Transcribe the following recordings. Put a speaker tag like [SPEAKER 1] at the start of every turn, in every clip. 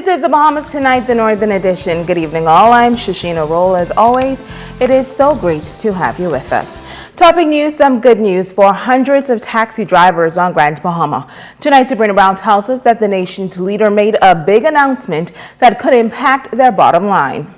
[SPEAKER 1] This is the Bahamas Tonight, the Northern Edition. Good evening, all. I'm Shashina Roll. As always, it is so great to have you with us. Topping news, some good news for hundreds of taxi drivers on Grand Bahama. Tonight, Sabrina Brown tells us that the nation's leader made a big announcement that could impact their bottom line.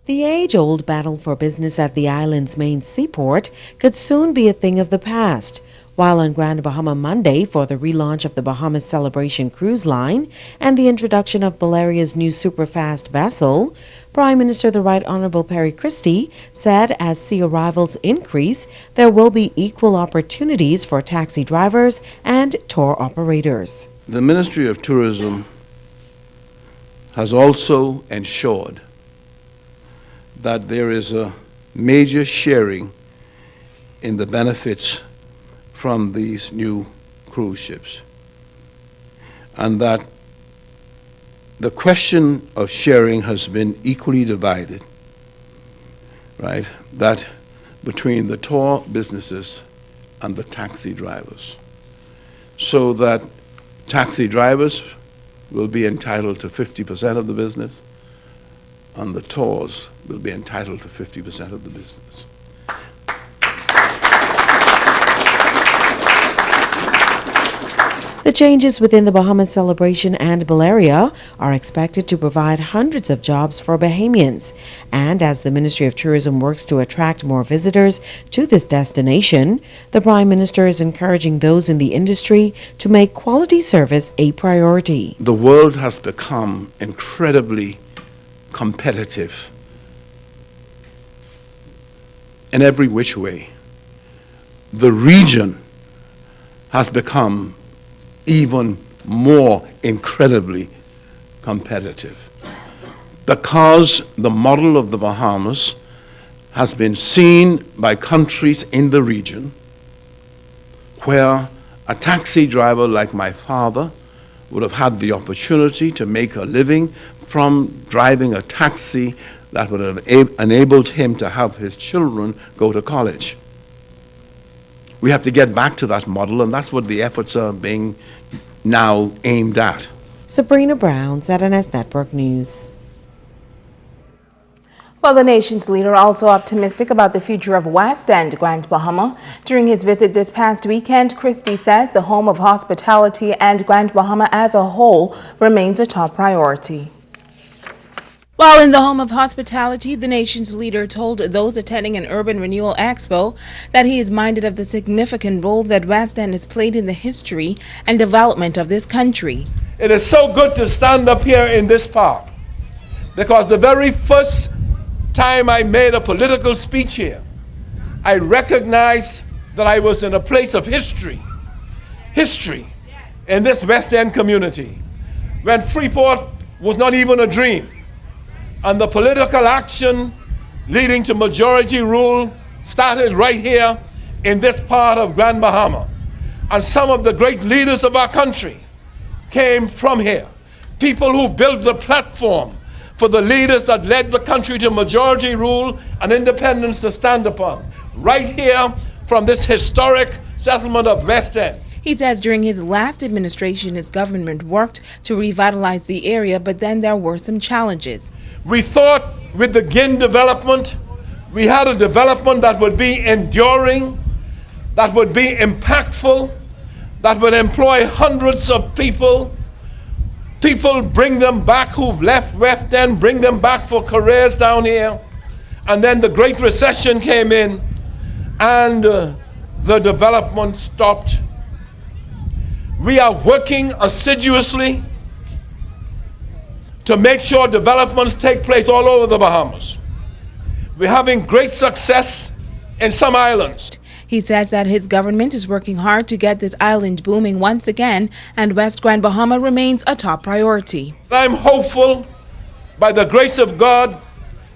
[SPEAKER 2] The age-old battle for business at the island's main seaport could soon be a thing of the past. While on Grand Bahama Monday for the relaunch of the Bahamas Celebration cruise line and the introduction of Baleria's new superfast vessel, Prime Minister the Right Honorable Perry Christie said as sea arrivals increase, there will be equal opportunities for taxi drivers and tour operators.
[SPEAKER 3] The Ministry of Tourism has also ensured that there is a major sharing in the benefits from these new cruise ships, and that the question of sharing has been equally divided, right? That between the tour businesses and the taxi drivers, so that taxi drivers will be entitled to 50% of the business, and the tours will be entitled to 50% of the business.
[SPEAKER 2] The changes within the Bahamas Celebration and Balearia are expected to provide hundreds of jobs for Bahamians. And as the Ministry of Tourism works to attract more visitors to this destination, the Prime Minister is encouraging those in the industry to make quality service a priority.
[SPEAKER 3] The world has become incredibly competitive in every which way. The region has become even more incredibly competitive because the model of the Bahamas has been seen by countries in the region where a taxi driver like my father would have had the opportunity to make a living from driving a taxi that would have enabled him to have his children go to college. We have to get back to that model, and that's what the efforts are being now aimed at.
[SPEAKER 2] Sabrina Brown, ZNS Network News.
[SPEAKER 1] Well, the nation's leader also optimistic about the future of West End, Grand Bahama. During his visit this past weekend, Christie says the home of hospitality and Grand Bahama as a whole remains a top priority. While in the home of hospitality, the nation's leader told those attending an Urban Renewal Expo that he is minded of the significant role that West End has played in the history and development of this country.
[SPEAKER 4] It is so good to stand up here in this park, because the very first time I made a political speech here, I recognized that I was in a place of history in this West End community, when Freeport was not even a dream. And the political action leading to majority rule started right here in this part of Grand Bahama. And some of the great leaders of our country came from here. People who built the platform for the leaders that led the country to majority rule and independence to stand upon. Right here from this historic settlement of West End.
[SPEAKER 1] He says during his last administration, his government worked to revitalize the area, but then there were some challenges.
[SPEAKER 4] We thought with the GIN development, we had a development that would be enduring, that would be impactful, that would employ hundreds of people. People bring them back who've left West End, bring them back for careers down here. And then the Great Recession came in and the development stopped. We are working assiduously to make sure developments take place all over the Bahamas. We're having great success in some islands.
[SPEAKER 1] He says that his government is working hard to get this island booming once again, and West Grand Bahama remains a top priority.
[SPEAKER 4] I'm hopeful, by the grace of God,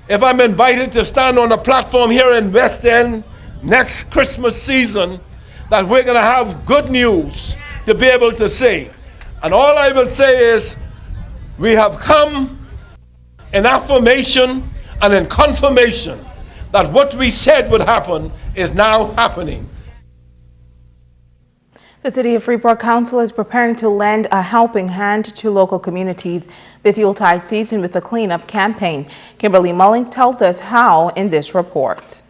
[SPEAKER 4] if I'm invited to stand on a platform here in West End next Christmas season, that we're going to have good news to be able to say. And all I will say is, we have come in affirmation and in confirmation that what we said would happen is now happening.
[SPEAKER 1] The City of Freeport Council is preparing to lend a helping hand to local communities this Yuletide season with a cleanup campaign. Kimberly Mullings tells us how in this report.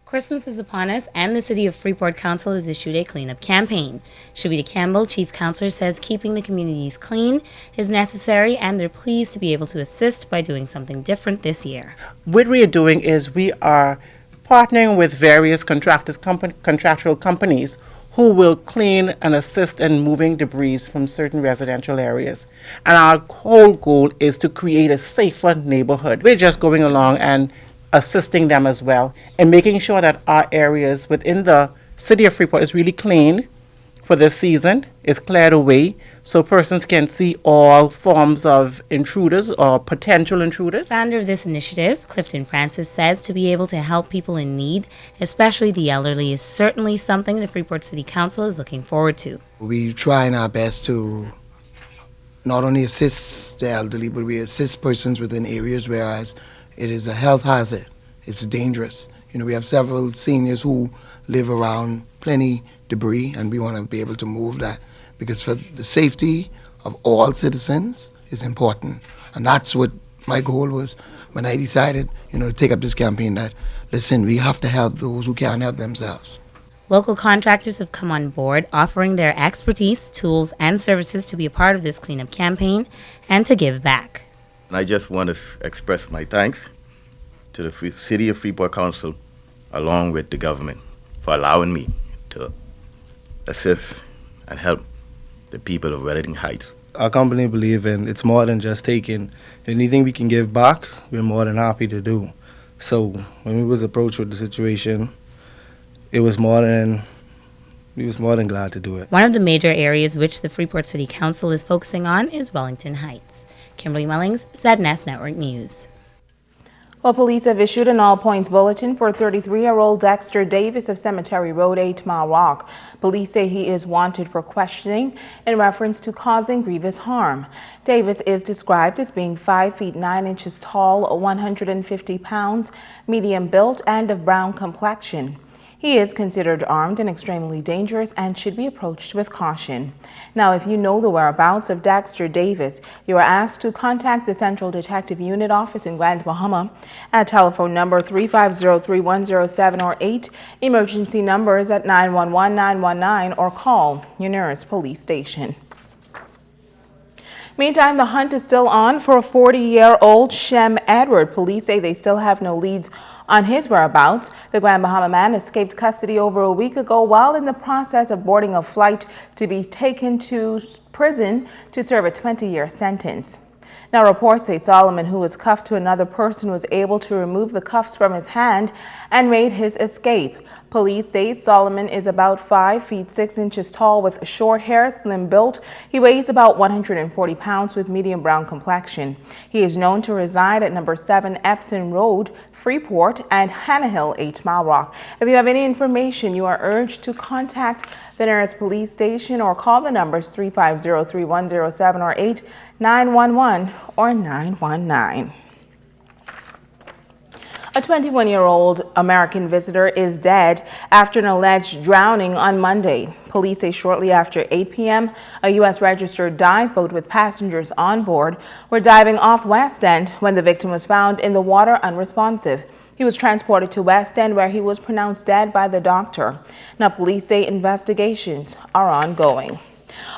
[SPEAKER 5] Christmas is upon us, and the City of Freeport Council has issued a cleanup campaign. Shavita Campbell, Chief Counselor, says keeping the communities clean is necessary, and they're pleased to be able to assist by doing something different this year.
[SPEAKER 6] What we are doing is we are partnering with various contractual companies who will clean and assist in moving debris from certain residential areas. And our whole goal is to create a safer neighborhood. We're just going along and assisting them as well and making sure that our areas within the City of Freeport is really clean for this season, is cleared away so persons can see all forms of intruders or potential intruders.
[SPEAKER 5] Founder of this initiative, Clifton Francis, says to be able to help people in need, especially the elderly, is certainly something the Freeport City Council is looking forward to.
[SPEAKER 7] We trying our best to not only assist the elderly, but we assist persons within areas whereas it is a health hazard. It's dangerous. You know, we have several seniors who live around plenty debris, and we want to be able to move that because for the safety of all citizens is important. And that's what my goal was when I decided, to take up this campaign, that, listen, we have to help those who can't help themselves.
[SPEAKER 5] Local contractors have come on board, offering their expertise, tools, and services to be a part of this cleanup campaign and to give back.
[SPEAKER 8] And I just want to express my thanks to the City of Freeport Council, along with the government, for allowing me to assist and help the people of Wellington Heights.
[SPEAKER 9] Our company believes in it's more than just taking. Anything we can give back, we're more than happy to do. So when we was approached with the situation, we was more than glad to do it.
[SPEAKER 5] One of the major areas which the Freeport City Council is focusing on is Wellington Heights. Kimberly Mullings, ZNS Network News.
[SPEAKER 1] Well, police have issued an all-points bulletin for 33-year-old Dexter Davis of Cemetery Road, 8 Mile Rock. Police say he is wanted for questioning in reference to causing grievous harm. Davis is described as being 5 feet 9 inches tall, 150 pounds, medium built, and of brown complexion. He is considered armed and extremely dangerous and should be approached with caution. Now, if you know the whereabouts of Dexter Davis, you are asked to contact the Central Detective Unit Office in Grand Bahama at telephone number 350-3107 or 8. Emergency numbers at 911-919 or call your nearest police station. Meantime, the hunt is still on for a 40-year-old Shem Edward. Police say they still have no leads on his whereabouts. The Grand Bahama man escaped custody over a week ago while in the process of boarding a flight to be taken to prison to serve a 20-year sentence. Now, reports say Solomon, who was cuffed to another person, was able to remove the cuffs from his hand and made his escape. Police say Solomon is about 5 feet 6 inches tall with short hair, slim built. He weighs about 140 pounds with medium brown complexion. He is known to reside at number 7 Epson Road, Freeport, and Hannah Hill, 8 Mile Rock. If you have any information, you are urged to contact the nearest police station or call the numbers 350-3107 or 8, 911 or 919. A 21-year-old American visitor is dead after an alleged drowning on Monday. Police say shortly after 8 p.m., a U.S. registered dive boat with passengers on board were diving off West End when the victim was found in the water unresponsive. He was transported to West End where he was pronounced dead by the doctor. Now, police say investigations are ongoing.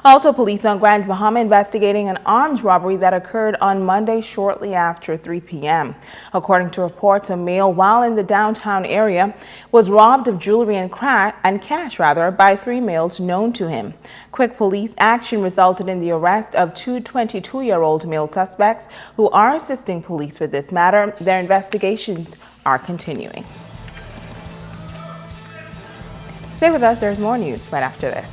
[SPEAKER 1] Also, police on Grand Bahama investigating an armed robbery that occurred on Monday shortly after 3 p.m. According to reports, a male, while in the downtown area, was robbed of jewelry and cash by 3 males known to him. Quick police action resulted in the arrest of 2 22-year-old male suspects who are assisting police with this matter. Their investigations are continuing. Stay with us, there's more news right after this.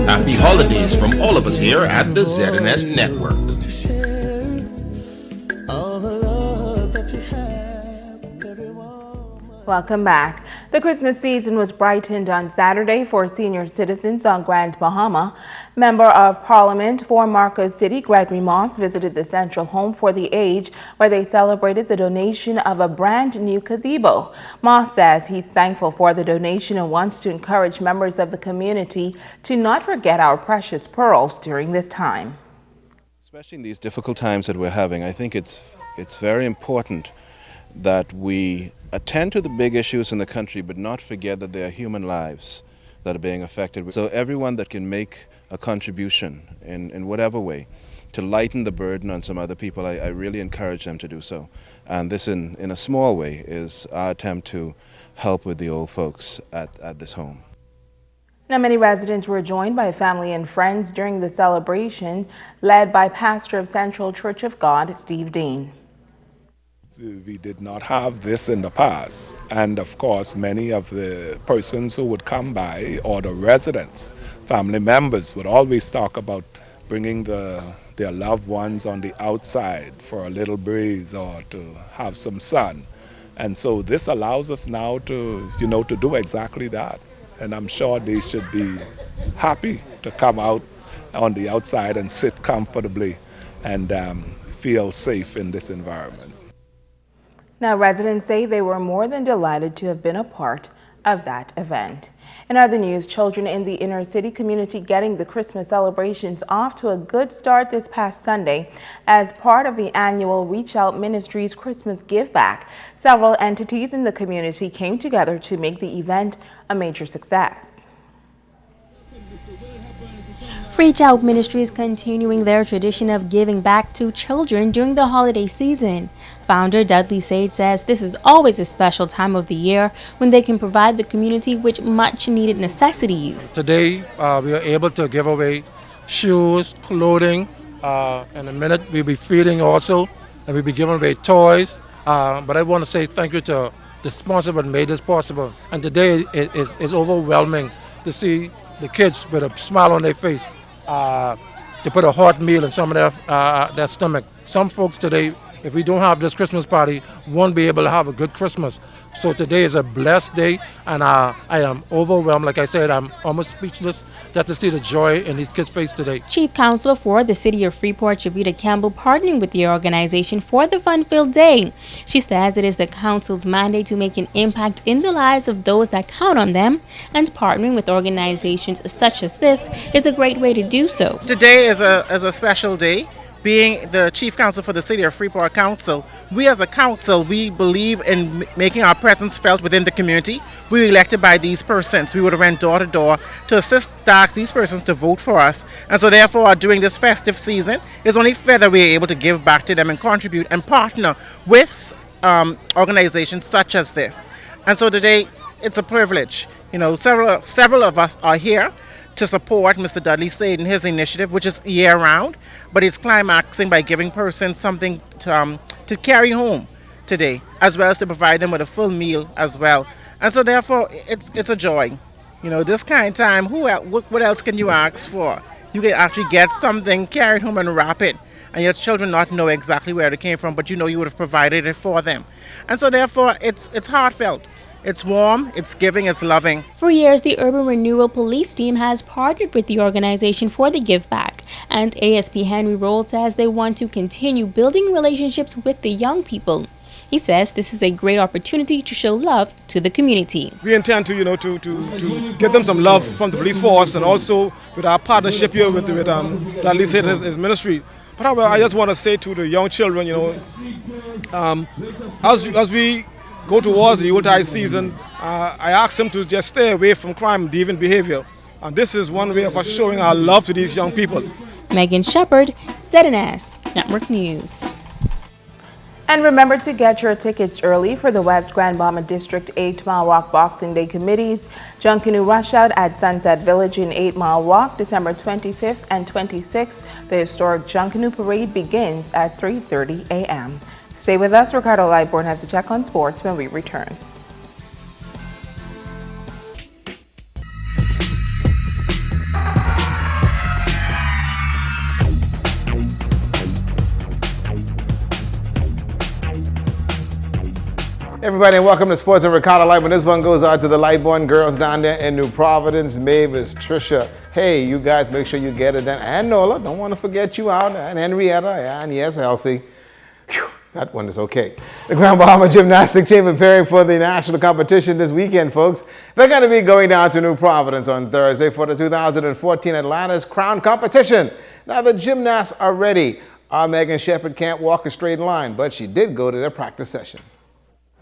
[SPEAKER 10] Happy holidays from all of us here at the ZNS Network.
[SPEAKER 1] Welcome back. The Christmas season was brightened on Saturday for senior citizens on Grand Bahama. Member of Parliament for Marcos City, Gregory Moss, visited the Central Home for the Aged, where they celebrated the donation of a brand new gazebo. Moss says he's thankful for the donation and wants to encourage members of the community to not forget our precious pearls during this time.
[SPEAKER 11] Especially in these difficult times that we're having, I think it's very important that we attend to the big issues in the country, but not forget that there are human lives that are being affected. So everyone that can make a contribution in whatever way to lighten the burden on some other people, I really encourage them to do so. And this, in a small way, is our attempt to help with the old folks at this home.
[SPEAKER 1] Now, many residents were joined by family and friends during the celebration, led by pastor of Central Church of God, Steve Dean.
[SPEAKER 12] We did not have this in the past, and of course many of the persons who would come by, or the residents, family members, would always talk about bringing their loved ones on the outside for a little breeze or to have some sun. And so this allows us now to do exactly that, and I'm sure they should be happy to come out on the outside and sit comfortably and feel safe in this environment.
[SPEAKER 1] Now, residents say they were more than delighted to have been a part of that event. In other news, children in the inner city community getting the Christmas celebrations off to a good start this past Sunday as part of the annual Reach Out Ministries Christmas Give Back. Several entities in the community came together to make the event a major success.
[SPEAKER 5] Reach Out Ministries continuing their tradition of giving back to children during the holiday season. Founder Dudley Sade says this is always a special time of the year when they can provide the community with much needed necessities.
[SPEAKER 13] Today we are able to give away shoes, clothing, in a minute we'll be feeding also, and we'll be giving away toys. But I want to say thank you to the sponsor that made this possible. And today is overwhelming to see the kids with a smile on their face. They put a hot meal in some of their stomach. Some folks today, if we don't have this Christmas party, won't be able to have a good Christmas. So today is a blessed day, and I am overwhelmed. Like I said, I'm almost speechless just to see the joy in these kids' face today.
[SPEAKER 5] Chief Counselor for the City of Freeport, Javita Campbell, partnering with the organization for the fun-filled day. She says it is the council's mandate to make an impact in the lives of those that count on them, and partnering with organizations such as this is a great way to do so.
[SPEAKER 6] Today is a special day. Being the Chief Counsel for the City of Freeport Council, we as a council, we believe in making our presence felt within the community. We were elected by these persons. We would have went door to door to ask these persons to vote for us. And so therefore, during this festive season, it's only fair that we are able to give back to them and contribute and partner with organizations such as this. And so today, it's a privilege. You know, several of us are here to support Mr. Dudley Sade in his initiative, which is year-round, but it's climaxing by giving persons something to carry home today, as well as to provide them with a full meal as well. And so therefore, it's a joy. You know, this kind of time, what else can you ask for? You can actually get something, carry it home and wrap it, and your children not know exactly where it came from, but you know you would have provided it for them. And so therefore, it's heartfelt. It's warm, it's giving, it's loving.
[SPEAKER 5] For years, the Urban Renewal Police Team has partnered with the organization for the Give Back. And ASP Henry Roll says they want to continue building relationships with the young people. He says this is a great opportunity to show love to the community.
[SPEAKER 14] We intend to, to give them some love from the police force, and also with our partnership here with Dudley Sade and his ministry. But I just want to say to the young children, as we go towards the Yuletide season, I ask them to just stay away from crime and deviant behavior. And this is one way of us showing our love to these young people.
[SPEAKER 5] Megan Shepard, ZNS Network News.
[SPEAKER 1] And remember to get your tickets early for the West Grand Bahama District 8 Mile Walk Boxing Day committees. Junkanoo Rush Out at Sunset Village in 8 Mile Walk, December 25th and 26th. The historic Junkanoo Parade begins at 3:30 a.m. Stay with us. Ricardo Lightborn has a check on sports when we return.
[SPEAKER 15] Everybody, and welcome to Sports and Ricardo Light. When this one goes out to the Lightborn girls down there in New Providence, Mavis, Trisha. Hey, you guys, make sure you get it done. And Nola, don't want to forget you out. And Henrietta, and yes, Elsie. Whew, that one is okay. The Grand Bahama Gymnastic Team preparing for the national competition this weekend, folks. They're going to be going down to New Providence on Thursday for the 2014 Atlanta's Crown Competition. Now, the gymnasts are ready. Our Megan Shepard can't walk a straight line, but she did go to their practice session.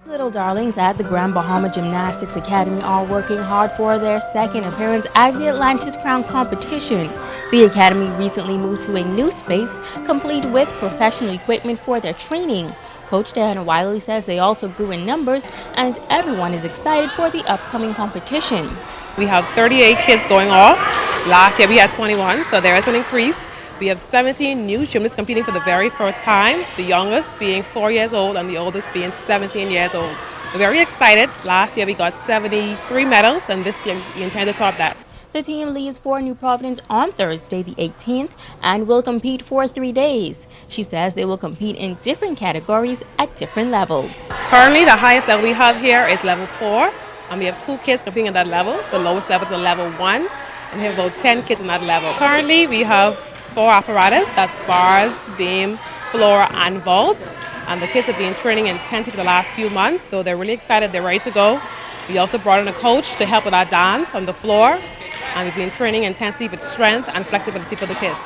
[SPEAKER 16] Little darlings at the Grand Bahama Gymnastics Academy are working hard for their second appearance at the Atlantis Crown competition. The academy recently moved to a new space, complete with professional equipment for their training. Coach Diana Wiley says they also grew in numbers, and everyone is excited for the upcoming competition.
[SPEAKER 17] We have 38 kids going off. Last year we had 21, so there is an increase. We have 17 new gymnasts competing for the very first time, the youngest being 4 years old and the oldest being 17 years old. We're very excited. Last year we got 73 medals, and this year we intend to top that.
[SPEAKER 16] The team leaves for New Providence on Thursday the 18th and will compete for 3 days. She says they will compete in different categories at different levels.
[SPEAKER 17] Currently the highest level we have here is level 4, and we have 2 kids competing at that level. The lowest level is a level 1, and we have about 10 kids in that level. Currently we have 4 apparatus, that's bars, beam, floor, and vault. And the kids have been training intensely for the last few months, so they're really excited, they're ready to go. We also brought in a coach to help with our dance on the floor, and we've been training intensely with strength and flexibility for the kids.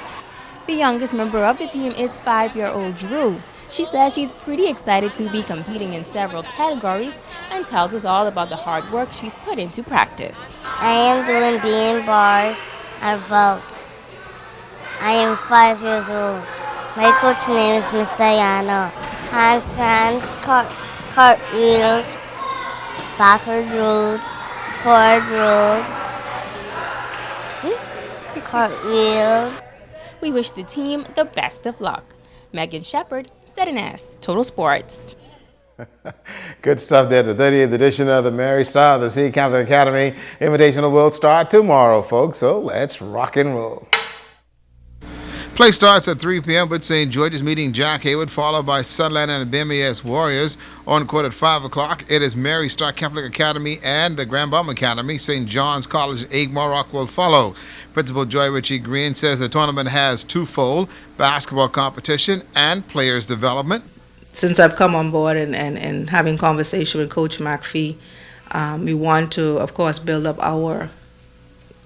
[SPEAKER 16] The youngest member of the team is 5-year-old Drew. She says she's pretty excited to be competing in several categories and tells us all about the hard work she's put into practice.
[SPEAKER 18] I am doing beam, bars, and vault. I am 5 years old. My coach name is Miss Diana. Handstands, cartwheels, backward rolls, forward rolls, cartwheel.
[SPEAKER 16] We wish the team the best of luck. Megan Shepard, ZNS Total Sports.
[SPEAKER 15] Good stuff there. The 30th edition of the Mary Star of the Sea Catholic Academy Invitational will start tomorrow, folks. So let's rock and roll. Play starts at 3 p.m. with St. George's meeting Jack Hayward, followed by Sunland and the BMAS Warriors. On court at 5 o'clock, it is Mary Star Catholic Academy and the Grand Bahama Academy. St. John's College, Agmar will follow. Principal Joy Ritchie Green says the tournament has twofold, basketball competition and players development.
[SPEAKER 19] Since I've come on board and having conversation with Coach McPhee, we want to, of course, build up our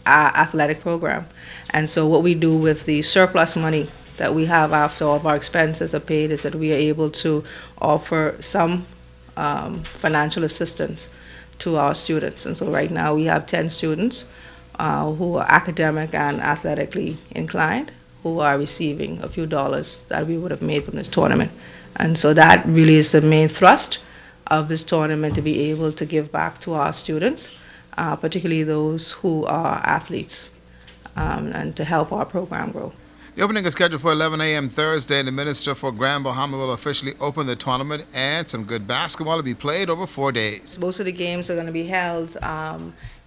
[SPEAKER 19] athletic program. And so what we do with the surplus money that we have after all of our expenses are paid is that we are able to offer some financial assistance to our students. And so right now we have 10 students who are academic and athletically inclined who are receiving a few dollars that we would have made from this tournament. And so that really is the main thrust of this tournament, to be able to give back to our students, particularly those who are athletes, and to help our program grow.
[SPEAKER 15] The opening is scheduled for 11 a.m. Thursday, and the Minister for Grand Bahama will officially open the tournament, and some good basketball will be played over 4 days.
[SPEAKER 19] Most of the games are going to be held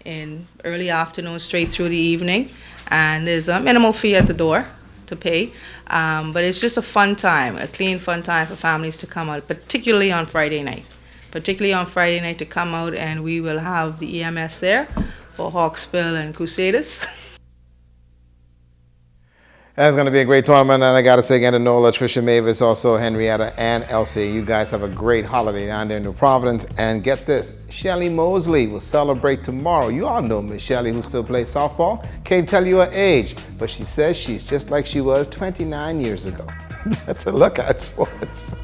[SPEAKER 19] in early afternoon straight through the evening, and there's a minimal fee at the door to pay, but it's just a fun time, a clean, fun time for families to come out, particularly on Friday night. To come out, and we will have the EMS there for Hawksbill and Crusaders.
[SPEAKER 15] That's going to be a great tournament, and I got to say again to Nola, Trisha, Mavis, also Henrietta, and Elsie. You guys have a great holiday down there in New Providence. And get this, Shelly Mosley will celebrate tomorrow. You all know Miss Shelly, who still plays softball. Can't tell you her age, but she says she's just like she was 29 years ago. That's a look at sports.